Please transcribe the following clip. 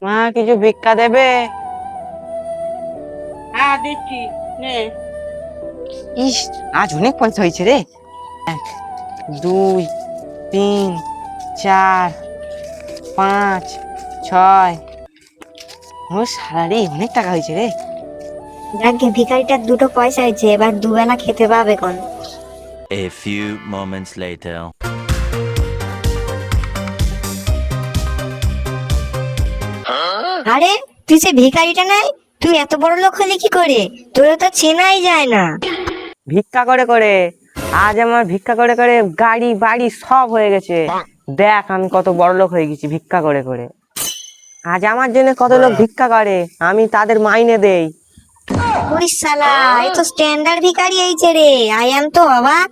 মা কিছু ভিক্ষা দেবে? হ্যাঁ দিচ্ছি, নে। ইস, আজ অনেক পয়সা হয়েছে রে। 1 2 3 4 5 6। ও সারারে অনেক টাকা হয়েছে রে। যাকে ভিখারিটার 2টো পয়সা হয়েছে, এবার দুবেলা খেতে পাবে কোন। A few moments later. আরে তুই সে ভিখারিটা নাই? তুই এত বড় লোক হলি কি করে? তোর তো চেনাই যায় না। ভিক্ষা করে করে আজ আমার ভিক্ষা করে করে গাড়ি বাড়ি সব হয়ে গেছে। দেখ আমি কত বড় লোক হয়ে গেছি ভিক্ষা করে করে। আজ আমার জন্য কত লোক ভিক্ষা করে, আমি তাদের মাইনে দেই। ওরে শালা, এ তো স্ট্যান্ডার্ড ভিখারি হয়েছে রে। আই এম তো অবাক।